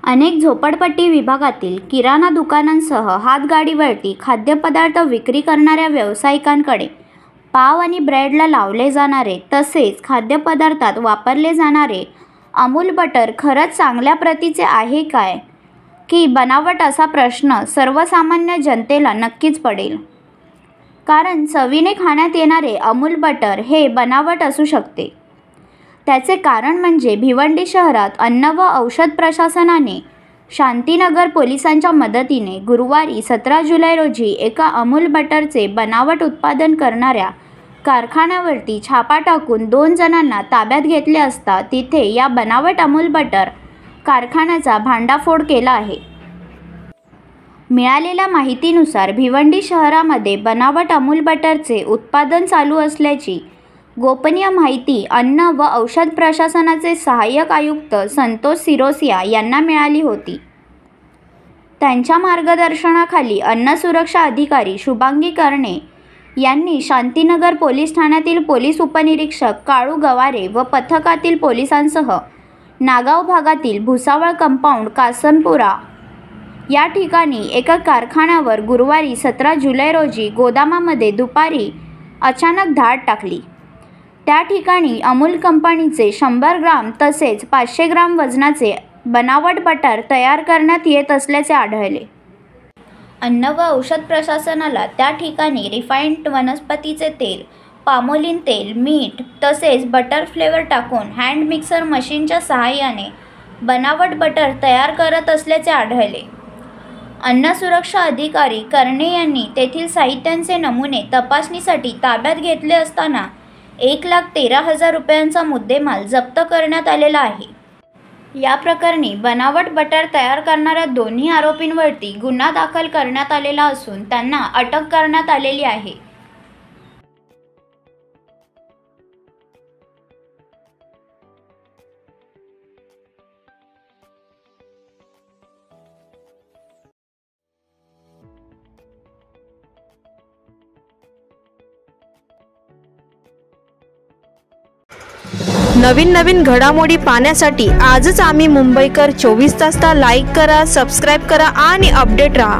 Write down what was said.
अनेक झोपडपट्टी विभागातील किराणा दुकानांसह हातगाडीवरती खाद्यपदार्थ विक्री करणाऱ्या व्यावसायिकांकडे पाव आणि ब्रेडला लावले जाणारे तसेच खाद्यपदार्थात वापरले जाणारे अमूल बटर खरंच चांगल्या प्रतीचे आहे काय की बनावट असा प्रश्न सर्वसामान्य जनतेला नक्कीच पडेल। कारण चवीने खाण्यात येणारे अमूल बटर हे बनावट असू शकते। त्याचे कारण म्हणजे भिवंडी शहरात अन्न व औषध प्रशासनाने शांतीनगर पोलिसांच्या मदतीने गुरुवारी 17 जुलै रोजी एका अमूल बटरचे बनावट उत्पादन करणाऱ्या कारखान्यावरती छापा टाकून 2 जणांना ताब्यात घेतले असता तिथे या बनावट अमूल बटर कारखान्याचा भांडाफोड केला आहे। मिळालेल्या माहितीनुसार भिवंडी शहरामध्ये बनावट अमूल बटरचे उत्पादन चालू असल्याची गोपनीय माहिती अन्न व औषध प्रशासनाचे सहाय्यक आयुक्त संतोष सिरोसिया यांना मिळाली होती। त्यांच्या मार्गदर्शनाखाली अन्न सुरक्षा अधिकारी शुभांगी करणे यांनी शांतीनगर पोलीस ठाण्यातील पोलीस उपनिरीक्षक काळू गवारे व पथकातील पोलिसांसह नागाव भागातील भुसावळ कंपाऊंड कासनपुरा या ठिकाणी एका कारखान्यावर गुरुवारी 17 जुलै रोजी गोदामामध्ये दुपारी अचानक धाड टाकली। त्या ठिकाणी अमूल कंपनीचे 100 ग्राम तसेच 500 ग्राम वजनाचे बनावट बटर तयार करण्यात येत असल्याचे आढळले। अन्न व औषध प्रशासनाला त्या ठिकाणी रिफाइंड वनस्पतीचे तेल, पामोलिन तेल, मीठ तसेच बटर फ्लेवर टाकून हँड मिक्सर मशीनच्या सहाय्याने बनावट बटर तयार करत असल्याचे आढळले। अन्न सुरक्षा अधिकारी करणे यांनी तेथील साहित्यांचे नमुने तपासणीसाठी ताब्यात घेतले असताना 1,13,000 रुपयांचा मुद्देमाल जप्त करण्यात आलेला आहे। या प्रकरणी बनावट बटर तयार करणाऱ्या दोन्ही आरोपींवरती गुन्हा दाखल करण्यात आलेला असून त्यांना अटक करण्यात आलेली आहे। नवीन घडामोडी पाहण्यासाठी आजच आम्ही मुंबईकर 24 तासला लाईक करा, सबस्क्राईब करा आणि अपडेट रहा।